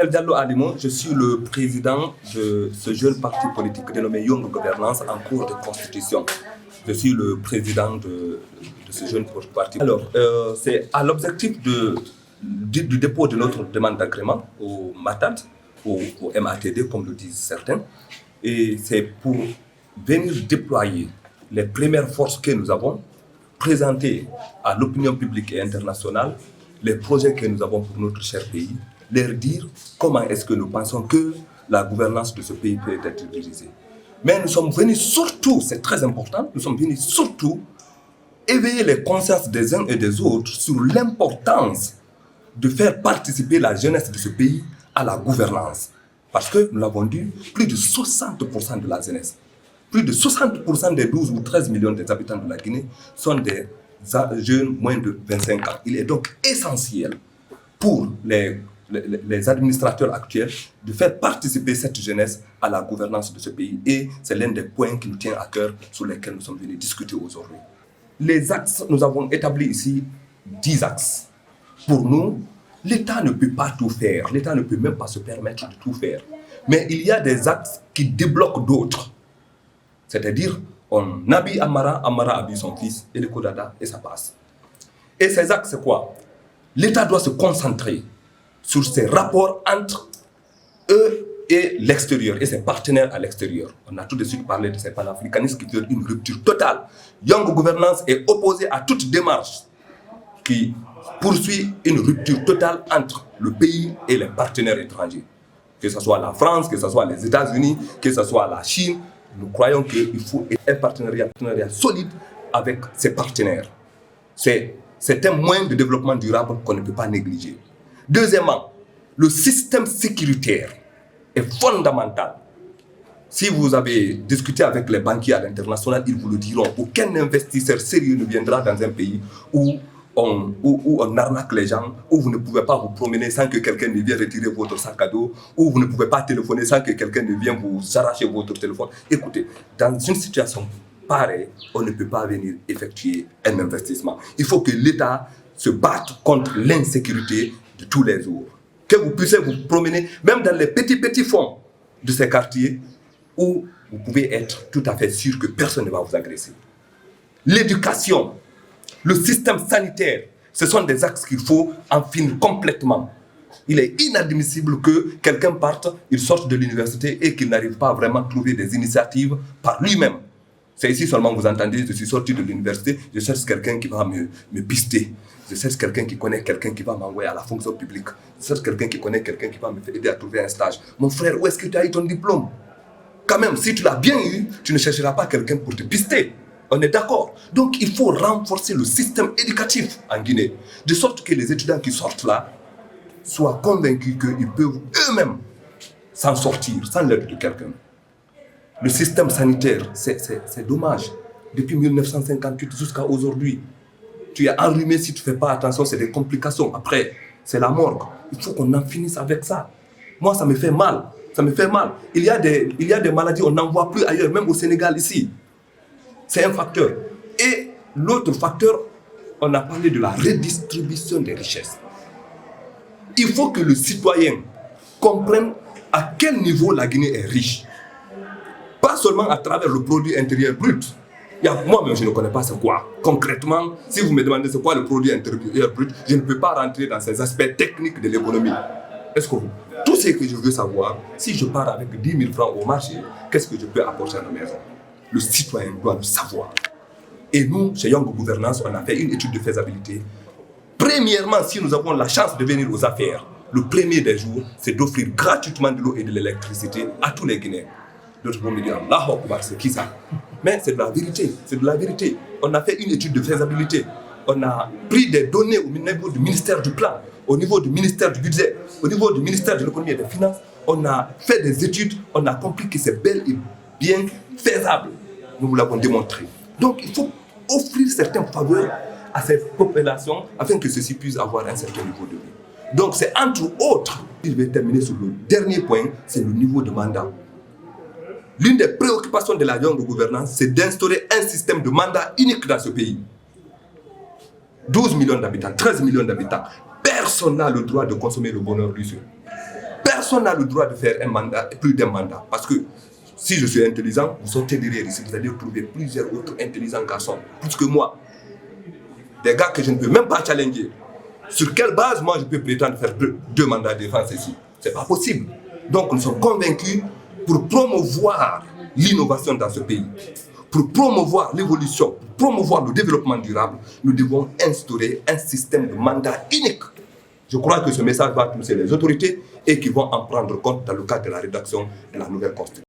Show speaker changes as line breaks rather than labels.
El Diallo Adimo, je suis le président de ce jeune parti politique dénommé Young Governance en cours de constitution. Je suis le président de ce jeune parti. Alors, c'est à l'objectif du dépôt de notre demande d'agrément au MATAD, au MATD, comme le disent certains. Et c'est pour venir déployer les premières forces que nous avons, présenter à l'opinion publique et internationale les projets que nous avons pour notre cher pays, leur dire comment est-ce que nous pensons que la gouvernance de ce pays peut être dirigée. Mais nous sommes venus surtout, c'est très important, nous sommes venus surtout éveiller les consciences des uns et des autres sur l'importance de faire participer la jeunesse de ce pays à la gouvernance. Parce que, nous l'avons dit, plus de 60% de la jeunesse, plus de 60% des 12 ou 13 millions des habitants de la Guinée sont des jeunes moins de 25 ans. Il est donc essentiel pour les administrateurs actuels de faire participer cette jeunesse à la gouvernance de ce pays. Et c'est l'un des points qui nous tient à cœur, sur lesquels nous sommes venus discuter aujourd'hui. Les axes, nous avons établi ici 10 axes. Pour nous, l'État ne peut pas tout faire. L'État ne peut même pas se permettre de tout faire. Mais il y a des axes qui débloquent d'autres. C'est-à-dire, on habille Amara, Amara habille son fils, et le Kodada, et ça passe. Et ces axes, c'est quoi? L'État doit se concentrer sur ces rapports entre eux et l'extérieur, et ses partenaires à l'extérieur. On a tout de suite parlé de ces panafricanistes qui veulent une rupture totale. Young Governance est opposé à toute démarche qui poursuit une rupture totale entre le pays et les partenaires étrangers. Que ce soit la France, que ce soit les États-Unis, que ce soit la Chine, nous croyons qu'il faut un partenariat solide avec ses partenaires. C'est un moyen de développement durable qu'on ne peut pas négliger. Deuxièmement, le système sécuritaire est fondamental. Si vous avez discuté avec les banquiers à l'international, ils vous le diront. Aucun investisseur sérieux ne viendra dans un pays où on arnaque les gens, où vous ne pouvez pas vous promener sans que quelqu'un ne vienne retirer votre sac à dos, où vous ne pouvez pas téléphoner sans que quelqu'un ne vienne vous arracher votre téléphone. Écoutez, dans une situation pareille, on ne peut pas venir effectuer un investissement. Il faut que l'État se batte contre l'insécurité de tous les jours. Que vous puissiez vous promener, même dans les petits fonds de ces quartiers, où vous pouvez être tout à fait sûr que personne ne va vous agresser. L'éducation, le système sanitaire, ce sont des axes qu'il faut en finir complètement. Il est inadmissible que quelqu'un parte, il sorte de l'université et qu'il n'arrive pas vraiment à trouver des initiatives par lui-même. C'est ici seulement que vous entendez, je suis sorti de l'université, je cherche quelqu'un qui va me pister. Je cherche quelqu'un qui connaît quelqu'un qui va m'envoyer à la fonction publique. Je cherche quelqu'un qui connaît quelqu'un qui va m'aider à trouver un stage. Mon frère, où est-ce que tu as eu ton diplôme? Quand même, si tu l'as bien eu, tu ne chercheras pas quelqu'un pour te pister. On est d'accord. Donc, il faut renforcer le système éducatif en Guinée, de sorte que les étudiants qui sortent là soient convaincus qu'ils peuvent eux-mêmes s'en sortir sans l'aide de quelqu'un. Le système sanitaire, c'est dommage. Depuis 1958 jusqu'à aujourd'hui, tu es enrhumé, si tu ne fais pas attention, c'est des complications. Après, c'est la morgue. Il faut qu'on en finisse avec ça. Moi, ça me fait mal. Ça me fait mal. Il y a des maladies, on n'en voit plus ailleurs, même au Sénégal ici. C'est un facteur. Et l'autre facteur, on a parlé de la redistribution des richesses. Il faut que le citoyen comprenne à quel niveau la Guinée est riche. Pas seulement à travers le produit intérieur brut. Moi-même, je ne connais pas c'est quoi. Concrètement, si vous me demandez c'est quoi le produit intérieur brut, je ne peux pas rentrer dans ces aspects techniques de l'économie. Est-ce que tout ce que je veux savoir, si je pars avec 10 000 francs au marché, qu'est-ce que je peux apporter à la maison? Le citoyen doit le savoir. Et nous, chez Young Governance, on a fait une étude de faisabilité. Premièrement, si nous avons la chance de venir aux affaires, le premier des jours, c'est d'offrir gratuitement de l'eau et de l'électricité à tous les Guinéens. D'autres vont me dire, Allah Akbar, c'est qui ça? Mais c'est de la vérité, c'est de la vérité. On a fait une étude de faisabilité. On a pris des données au niveau du ministère du Plan, au niveau du ministère du Budget, au niveau du ministère de l'Économie et des Finances. On a fait des études, on a compris que c'est bel et bien faisable. Nous vous l'avons démontré. Donc, il faut offrir certaines faveurs à ces populations afin que ceux-ci puissent avoir un certain niveau de vie. Donc, c'est entre autres, je vais terminer sur le dernier point, c'est le niveau de mandat. L'une des préoccupations de la Young Governance, c'est d'instaurer un système de mandat unique dans ce pays. 12 millions d'habitants, 13 millions d'habitants. Personne n'a le droit de consommer le bonheur du Sud. personne n'a le droit de faire un mandat, plus d'un mandat. Parce que si je suis intelligent, vous sortez derrière ici, vous allez trouver plusieurs autres intelligents garçons, plus que moi. Des gars que je ne peux même pas challenger. Sur quelle base, moi, je peux prétendre faire deux mandats de défense ici? Ce n'est pas possible. Donc, nous sommes convaincus pour promouvoir l'innovation dans ce pays, pour promouvoir l'évolution, pour promouvoir le développement durable, nous devons instaurer un système de mandat unique. Je crois que ce message va toucher les autorités et qu'ils vont en prendre compte dans le cadre de la rédaction de la nouvelle constitution.